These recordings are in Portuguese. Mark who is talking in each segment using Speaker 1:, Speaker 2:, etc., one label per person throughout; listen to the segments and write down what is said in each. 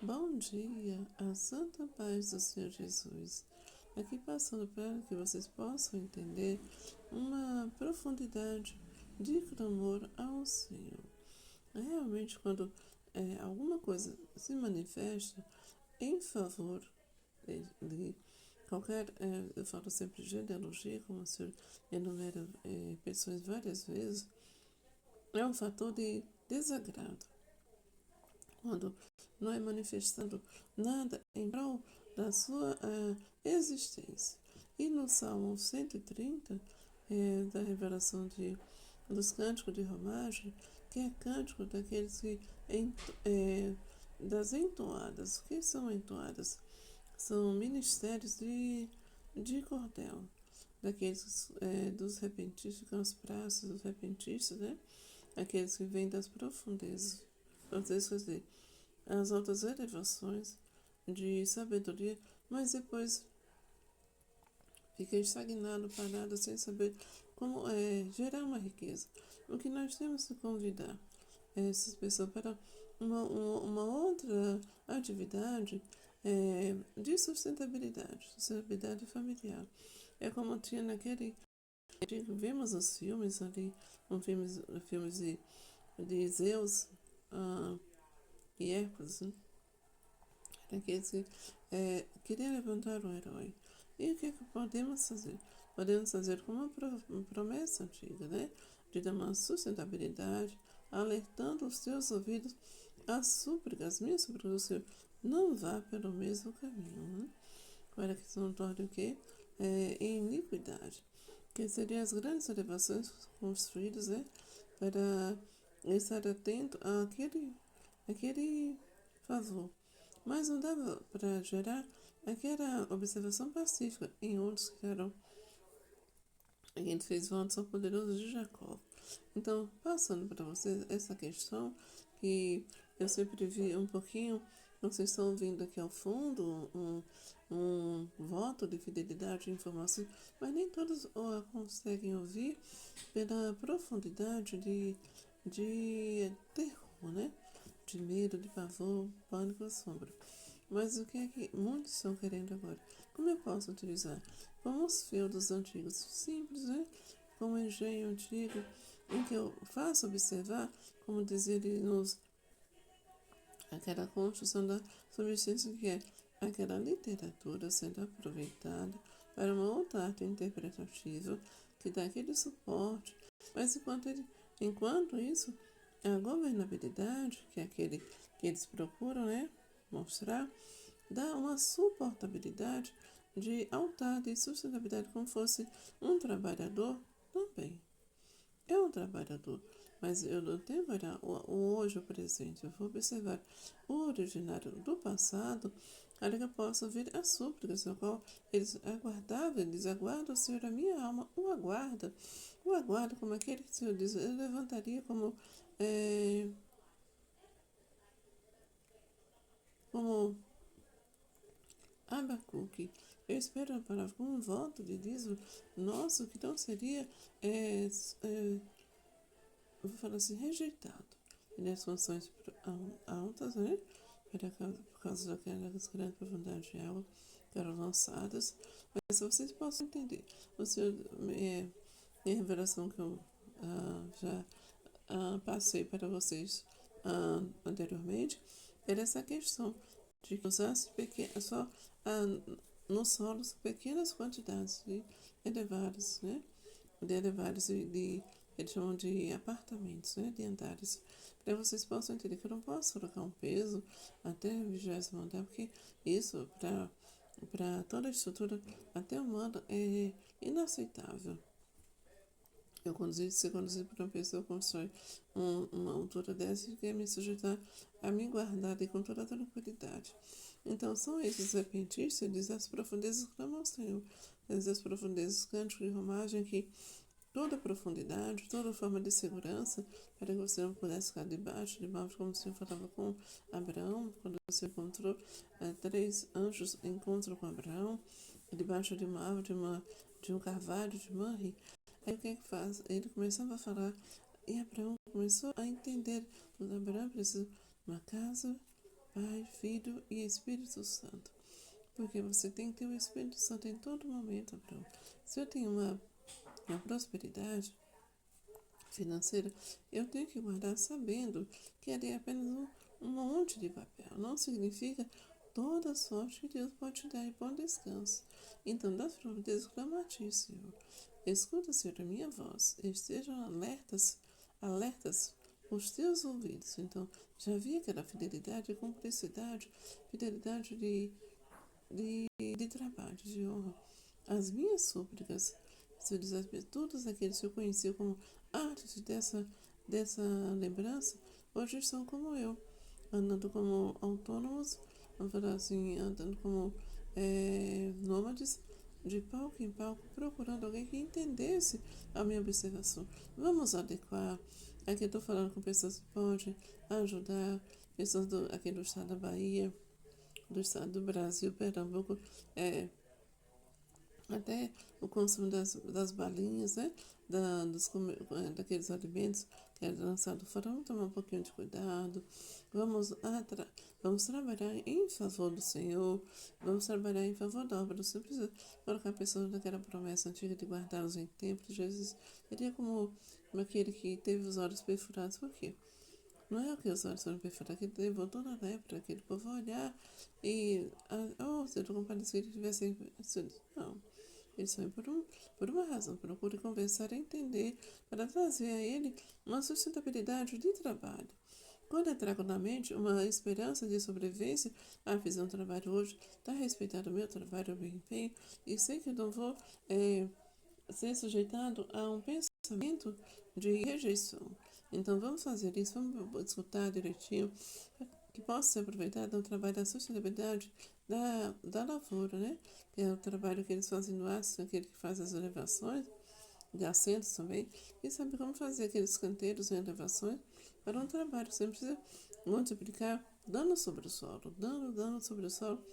Speaker 1: Bom dia, a santa paz do Senhor Jesus. Aqui passando para que vocês possam entender uma profundidade de clamor ao Senhor. Realmente, quando alguma coisa se manifesta em favor de qualquer, eu falo sempre de genealogia, como o Senhor enumera pessoas várias vezes, é um fator de desagrado. Quando não é manifestando nada em prol da sua existência. E no Salmo 130, da revelação dos cânticos de romagem, que é cântico daqueles que das entoadas. O que são entoadas? São ministérios de cordel, daqueles dos repentistas, que são as praças dos repentistas, né? Aqueles que vêm das profundezas. Quer dizer, as altas elevações de sabedoria, mas depois fica estagnado, parado, sem saber como gerar uma riqueza. O que nós temos que convidar essas pessoas para uma outra atividade de sustentabilidade familiar. É como tinha naquele. Vimos os filmes ali, filmes de Zeus e Hércules, né? Aqueles que queriam levantar um herói. E o que podemos fazer? Podemos fazer como uma promessa antiga, né? De dar uma sustentabilidade, alertando os teus ouvidos às súplicas, minhas súplicas do Senhor. Não vá pelo mesmo caminho, né? Para que não torne o quê? Em iniquidade. Que seriam as grandes elevações construídas, né? Para estar atento àquele favor. Mas não dava para gerar aquela observação pacífica em outros que eram. A gente fez votos ao poderoso de Jacó. Então, passando para vocês essa questão que eu sempre vi um pouquinho, vocês estão ouvindo aqui ao fundo um voto de fidelidade e informação, mas nem todos conseguem ouvir pela profundidade de terror, né? De medo, de pavor, pânico, assombro. Mas o que é que muitos estão querendo agora? Como eu posso utilizar? Como os feudos antigos, simples, né? Como o engenho antigo, em que eu faço observar, como dizia ele aquela construção da substância que é aquela literatura sendo aproveitada para uma outra arte interpretativa que dá aquele suporte. Mas enquanto isso, a governabilidade, que é aquele que eles procuram, né, mostrar, dá uma suportabilidade de altar, de sustentabilidade, como fosse um trabalhador também. É um trabalhador, mas eu não tenho que olhar o hoje, o presente. Eu vou observar o originário do passado, para que eu possa ouvir as súplicas, no qual eles aguardam, Senhor, a minha alma o aguarda como aquele que o Senhor diz, eu levantaria como Abacuque. Eu espero a palavra como um voto de dízimo nosso, que não seria, eu vou falar assim, rejeitado. E as funções altas, né? Por causa daquelas grandes profundidades de água que eram lançadas. Mas se vocês possam entender, o Senhor, minha revelação que eu já passei para vocês anteriormente, era essa questão de que usasse só no solo pequenas quantidades de elevares, né? De elevares eles chamam de apartamentos, né? De andares. Para vocês possam entender que eu não posso colocar um peso até o 20º andar, porque isso, para toda a estrutura, até humana, é inaceitável. Ser conduzido por uma pessoa que constrói uma altura dessa e quer me sujeitar a me guardar e com toda a tranquilidade. Então, são esses repentistas, diz as profundezas clamam ao Senhor, diz as profundezas cânticos de romagem, que toda profundidade, toda forma de segurança, para que você não pudesse ficar debaixo, como o Senhor falava com Abraão, quando você encontrou 3 anjos encontram com Abraão, debaixo de uma árvore, de um carvalho de Manre. Aí o que é que faz? Ele começava a falar e Abraão começou a entender que Abraão precisa de uma casa, Pai, Filho e Espírito Santo. Porque você tem que ter o Espírito Santo em todo momento, Abraão. Se eu tenho uma prosperidade financeira, eu tenho que guardar sabendo que ali é apenas um monte de papel. Não significa toda a sorte que Deus pode te dar e bom descanso. Então, das providências, clama a ti, Senhor. Escuta, Senhor, a minha voz. Estejam alertas os teus ouvidos. Então, já vi aquela fidelidade e cumplicidade, fidelidade de trabalho, de honra. As minhas súplicas, se diz todos aqueles que eu conheci como artes dessa lembrança, hoje são como eu, andando como autônomos, vamos falar assim, andando como nômades, de palco em palco, procurando alguém que entendesse a minha observação. Vamos adequar. Aqui eu estou falando com pessoas que podem ajudar, pessoas aqui do estado da Bahia, do estado do Brasil, Pernambuco, até o consumo das balinhas, né? Daqueles alimentos que é lançado fora. Vamos tomar um pouquinho de cuidado. Vamos trabalhar em favor do Senhor. Vamos trabalhar em favor da obra. Você precisa colocar pessoas naquela promessa antiga de guardá-los em templo. Jesus, ele é como aquele que teve os olhos perfurados. Por quê? Não é o que os olhos foram perfurados, que ele levou toda a lepra, aquele povo olhar e, se eu compadecido que tivesse. Não. Eles vêm por uma razão, procure conversar e entender para trazer a ele uma sustentabilidade de trabalho. Quando eu trago na mente uma esperança de sobrevivência, fiz um trabalho hoje, está respeitado o meu trabalho, o meu empenho, e sei que eu não vou ser sujeitado a um pensamento de rejeição. Então vamos fazer isso, vamos escutar direitinho, que possa ser aproveitado no trabalho da sustentabilidade da lavoura, né? Que é o trabalho que eles fazem no aço, aquele que faz as elevações, de assentos também, e sabe como fazer aqueles canteiros em elevações para um trabalho. Você precisa multiplicar dano sobre o solo, dano sobre o solo,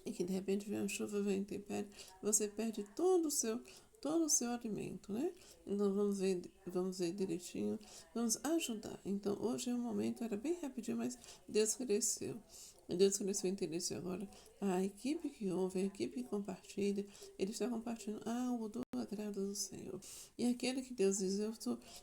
Speaker 1: e que de repente vem uma chuva, vem intempérie, você perde todo o seu alimento, né? Então vamos ver direitinho, vamos ajudar. Então hoje é um momento, era bem rapidinho, mas Deus cresceu. Deus cresceu o interesse agora. A equipe que ouve, a equipe que compartilha, ele está compartilhando algo do agrado do Senhor. E aquele que Deus diz,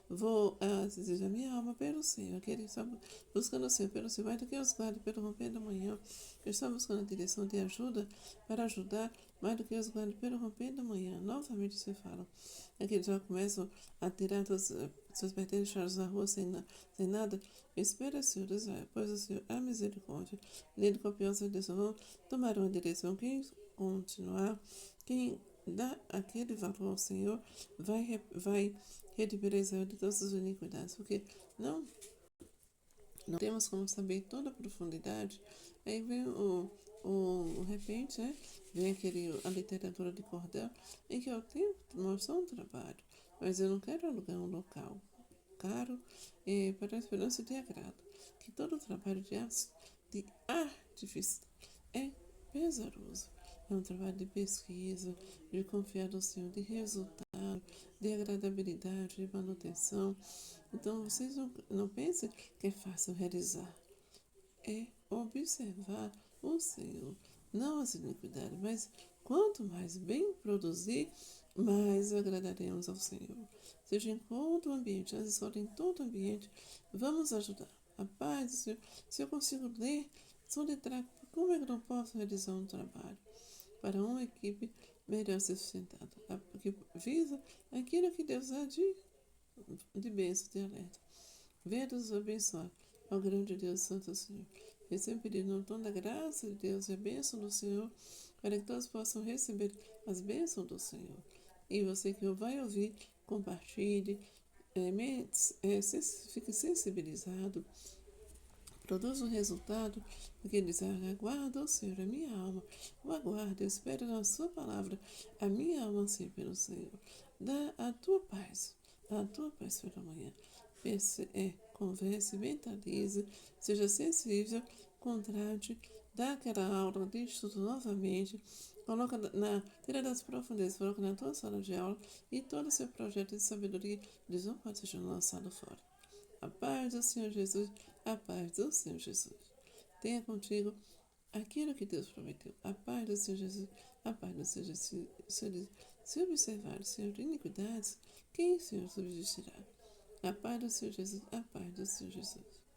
Speaker 1: vou dizer a minha alma pelo Senhor, aquele que está buscando o Senhor pelo Senhor, vai do que os guarde pelo romper da manhã, que está buscando a direção de ajuda para ajudar, mais do que os guarde pelo romper da manhã. Novamente se fala. Aqueles já começam a tirar seus pertences na rua sem nada. Espera, Senhor Israel, pois o Senhor é misericórdia. Lendo copiosa direção, vão tomar uma direção. Quem continuar, quem dá aquele valor ao Senhor, vai redimir Israel de todas as iniquidades. Porque não temos como saber toda a profundidade. Aí vem o repente, né? Vem a literatura de cordel, em que eu tenho que mostrar um trabalho, mas eu não quero alugar um local caro para a esperança de agrado. Que todo trabalho de artifício é pesaroso. É um trabalho de pesquisa, de confiar no Senhor, de resultado, de agradabilidade, de manutenção. Então, vocês não pensem que é fácil realizar. É observar o Senhor, não as iniquidades, mas quanto mais bem produzir, mais agradaremos ao Senhor. Seja em todo o ambiente, às vezes em todo o ambiente, vamos ajudar. A paz do Senhor, se eu consigo ler, soletrar, como é que eu não posso realizar um trabalho para uma equipe melhor ser sustentada, que visa aquilo que Deus dá de bênção, de alerta. Venha nos abençoar, ó grande Deus, Santo Senhor. Eu sempre pedi no tom da graça de Deus e a bênção do Senhor, para que todos possam receber as bênçãos do Senhor. E você que vai ouvir, compartilhe, fique sensibilizado, produz um resultado, porque ele diz, aguarda o Senhor, a minha alma, o aguarda, eu espero na sua palavra, a minha alma anseia pelo Senhor. Dá a tua paz pela manhã. Converse, mentalize, seja sensível, contrate, dá aquela aula de estudo novamente, tira das profundezas, coloca na tua sala de aula e todo o seu projeto de sabedoria, eles não pode ser lançado fora. A paz do Senhor Jesus, a paz do Senhor Jesus. tenha contigo aquilo que Deus prometeu. A paz do Senhor Jesus, a paz do Senhor Jesus. Se observar, Senhor, iniquidades, quem o Senhor subsistirá? A paz do Senhor Jesus, a paz do Senhor Jesus.